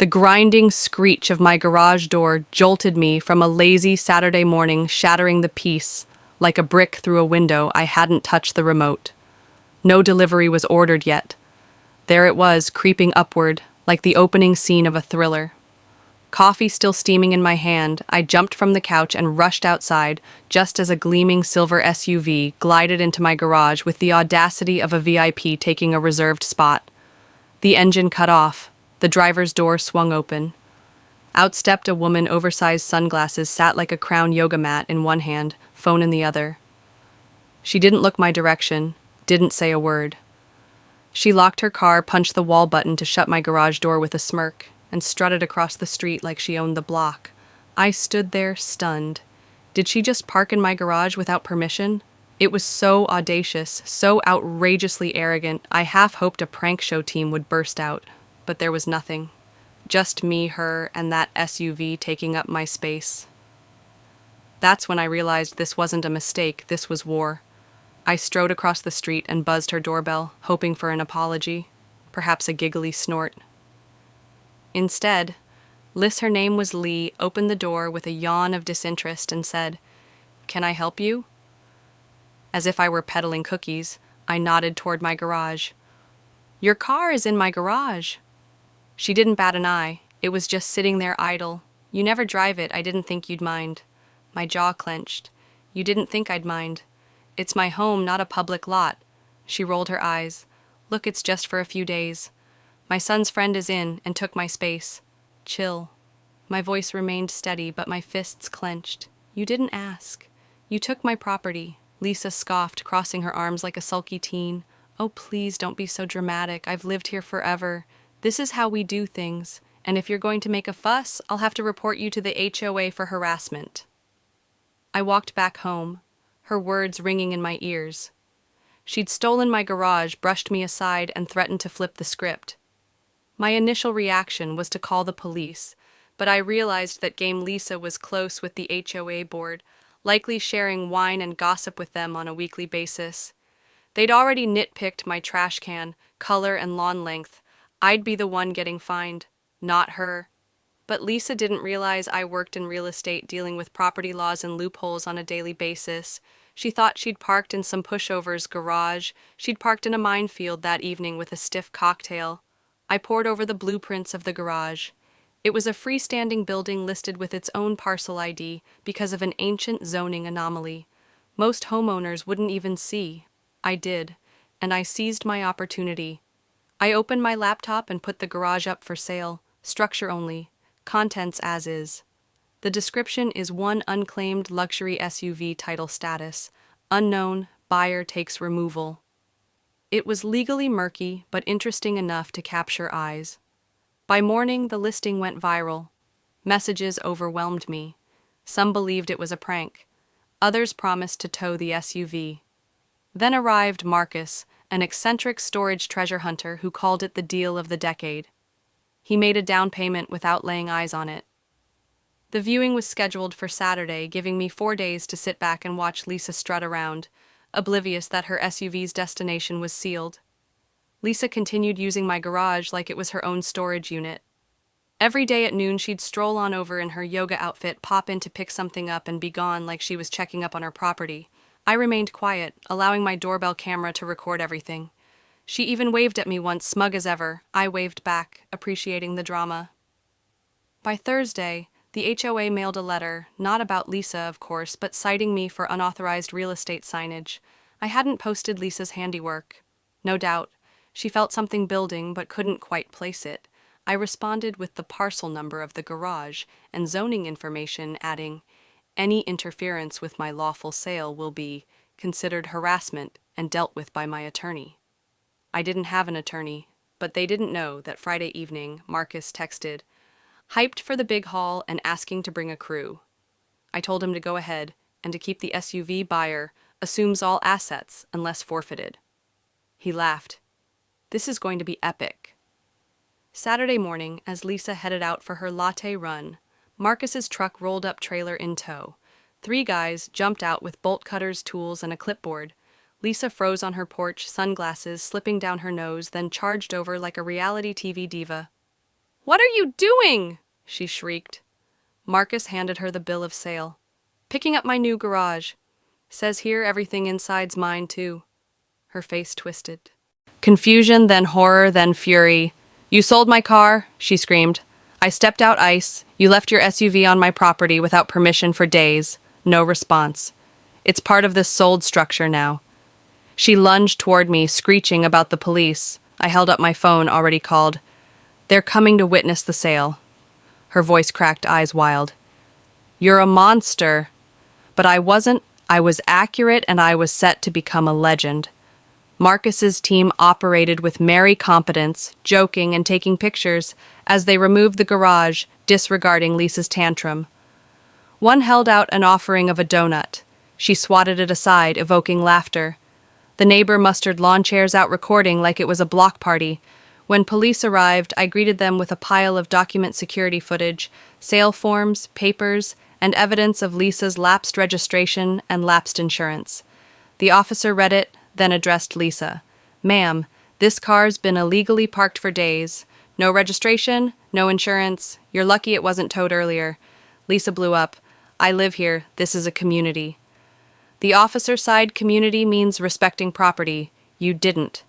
The grinding screech of my garage door jolted me from a lazy Saturday morning, shattering the peace like a brick through a window. I hadn't touched the remote. No delivery was ordered yet. There it was, creeping upward, like the opening scene of a thriller. Coffee still steaming in my hand, I jumped from the couch and rushed outside just as a gleaming silver SUV glided into my garage with the audacity of a VIP taking a reserved spot. The engine cut off. The driver's door swung open. Out stepped a woman, oversized sunglasses, sat like a crown yoga mat in one hand, phone in the other. She didn't look my direction, didn't say a word. She locked her car, punched the wall button to shut my garage door with a smirk, and strutted across the street like she owned the block. I stood there, stunned. Did she just park in my garage without permission? It was so audacious, so outrageously arrogant, I half hoped a prank show team would burst out. But there was nothing. Just me, her, and that SUV taking up my space. That's when I realized this wasn't a mistake, this was war. I strode across the street and buzzed her doorbell, hoping for an apology, perhaps a giggly snort. Instead, Liz, her name was Lee, opened the door with a yawn of disinterest and said, "Can I help you?" As if I were peddling cookies, I nodded toward my garage. "Your car is in my garage." She didn't bat an eye. It was just sitting there idle. "You never drive it. I didn't think you'd mind." My jaw clenched. "You didn't think I'd mind. It's my home, not a public lot." She rolled her eyes. "Look, it's just for a few days. My son's friend is in and took my space." "Chill." My voice remained steady, but my fists clenched. "You didn't ask. You took my property." Lisa scoffed, crossing her arms like a sulky teen. "Oh, please don't be so dramatic. I've lived here forever. This is how we do things. And if you're going to make a fuss, I'll have to report you to the HOA for harassment." I walked back home, her words ringing in my ears. She'd stolen my garage, brushed me aside, and threatened to flip the script. My initial reaction was to call the police, but I realized that Game Lisa was close with the HOA board, likely sharing wine and gossip with them on a weekly basis. They'd already nitpicked my trash can, color, and lawn length. I'd be the one getting fined, not her. But Lisa didn't realize I worked in real estate, dealing with property laws and loopholes on a daily basis. She thought she'd parked in some pushover's garage. She'd parked in a minefield that evening with a stiff cocktail. I pored over the blueprints of the garage. It was a freestanding building listed with its own parcel ID because of an ancient zoning anomaly. Most homeowners wouldn't even see. I did, and I seized my opportunity. I opened my laptop and put the garage up for sale, structure only, contents as is. The description is one unclaimed luxury SUV, title status, unknown, buyer takes removal. It was legally murky, but interesting enough to capture eyes. By morning, the listing went viral. Messages overwhelmed me. Some believed it was a prank. Others promised to tow the SUV. Then arrived Marcus, an eccentric storage treasure hunter who called it the deal of the decade. He made a down payment without laying eyes on it. The viewing was scheduled for Saturday, giving me 4 days to sit back and watch Lisa strut around, oblivious that her SUV's destination was sealed. Lisa continued using my garage like it was her own storage unit. Every day at noon, she'd stroll on over in her yoga outfit, pop in to pick something up, and be gone like she was checking up on her property. I remained quiet, allowing my doorbell camera to record everything. She even waved at me once, smug as ever. I waved back, appreciating the drama. By Thursday, the HOA mailed a letter, not about Lisa, of course, but citing me for unauthorized real estate signage. I hadn't posted Lisa's handiwork. No doubt. She felt something building, but couldn't quite place it. I responded with the parcel number of the garage and zoning information, adding, "Any interference with my lawful sale will be considered harassment and dealt with by my attorney." I didn't have an attorney, but they didn't know that Friday evening Marcus texted, hyped for the big haul and asking to bring a crew. I told him to go ahead and to keep the SUV buyer assumes all assets unless forfeited. He laughed. "This is going to be epic." Saturday morning, as Lisa headed out for her latte run, Marcus's truck rolled up, trailer in tow. 3 guys jumped out with bolt cutters, tools, and a clipboard. Lisa froze on her porch, sunglasses slipping down her nose, then charged over like a reality TV diva. "What are you doing?" she shrieked. Marcus handed her the bill of sale. "Picking up my new garage. Says here everything inside's mine, too." Her face twisted. Confusion, then horror, then fury. "You sold my car," she screamed. "I stepped out ice. You left your SUV on my property without permission for days." No response. "It's part of this sold structure now." She lunged toward me, screeching about the police. I held up my phone, already called. "They're coming to witness the sale." Her voice cracked, eyes wild. "You're a monster." But I wasn't. I was accurate, and I was set to become a legend. Marcus's team operated with merry competence, joking and taking pictures as they removed the garage, disregarding Lisa's tantrum. One held out an offering of a donut. She swatted it aside, evoking laughter. The neighbor mustered lawn chairs out recording like it was a block party. When police arrived, I greeted them with a pile of document security footage, sale forms, papers, and evidence of Lisa's lapsed registration and lapsed insurance. The officer read it, then addressed Lisa. "Ma'am, this car's been illegally parked for days. No registration, no insurance. You're lucky it wasn't towed earlier." Lisa blew up. "I live here. This is a community." The officer sighed. "Community means respecting property. You didn't."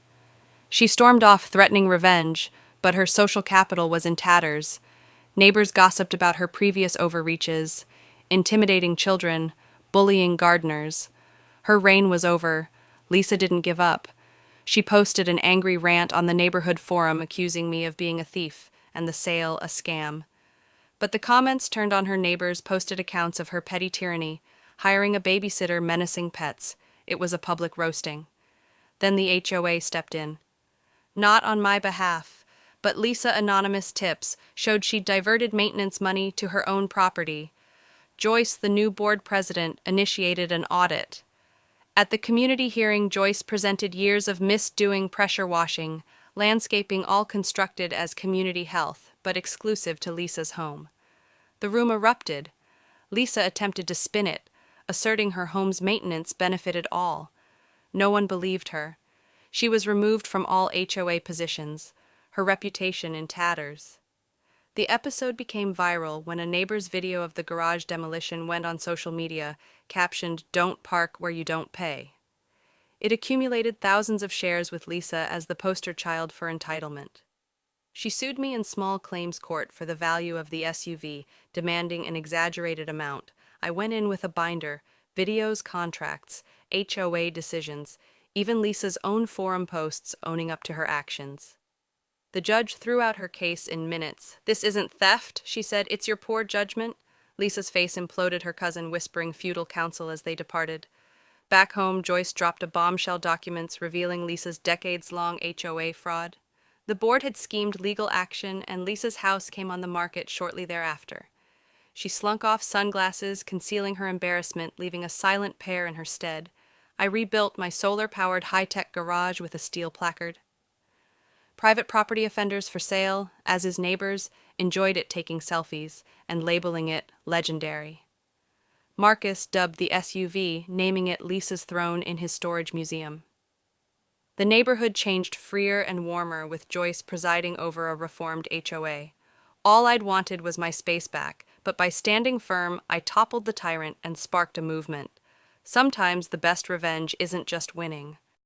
She stormed off, threatening revenge, but her social capital was in tatters. Neighbors gossiped about her previous overreaches, intimidating children, bullying gardeners. Her reign was over. Lisa didn't give up. She posted an angry rant on the neighborhood forum accusing me of being a thief and the sale a scam. But the comments turned on her neighbors, posted accounts of her petty tyranny, hiring a babysitter, menacing pets. It was a public roasting. Then the HOA stepped in. Not on my behalf, but Lisa anonymous tips showed she'd diverted maintenance money to her own property. Joyce, the new board president, initiated an audit. At the community hearing, Joyce presented years of misdoing, pressure washing, landscaping, all constructed as community health, but exclusive to Lisa's home. The room erupted. Lisa attempted to spin it, asserting her home's maintenance benefited all. No one believed her. She was removed from all HOA positions, her reputation in tatters. The episode became viral when a neighbor's video of the garage demolition went on social media, captioned, "Don't park where you don't pay." It accumulated thousands of shares with Lisa as the poster child for entitlement. She sued me in small claims court for the value of the SUV, demanding an exaggerated amount. I went in with a binder, videos, contracts, HOA decisions, even Lisa's own forum posts owning up to her actions. The judge threw out her case in minutes. "This isn't theft," she said. "It's your poor judgment." Lisa's face imploded, her cousin whispering futile counsel as they departed. Back home, Joyce dropped a bombshell documents revealing Lisa's decades-long HOA fraud. The board had schemed legal action, and Lisa's house came on the market shortly thereafter. She slunk off, sunglasses concealing her embarrassment, leaving a silent pair in her stead. I rebuilt my solar-powered high-tech garage with a steel placard. Private property offenders for sale, as his neighbors, enjoyed it, taking selfies and labeling it legendary. Marcus dubbed the SUV, naming it Lisa's throne in his storage museum. The neighborhood changed freer and warmer, with Joyce presiding over a reformed HOA. All I'd wanted was my space back, but by standing firm, I toppled the tyrant and sparked a movement. Sometimes the best revenge isn't just winning.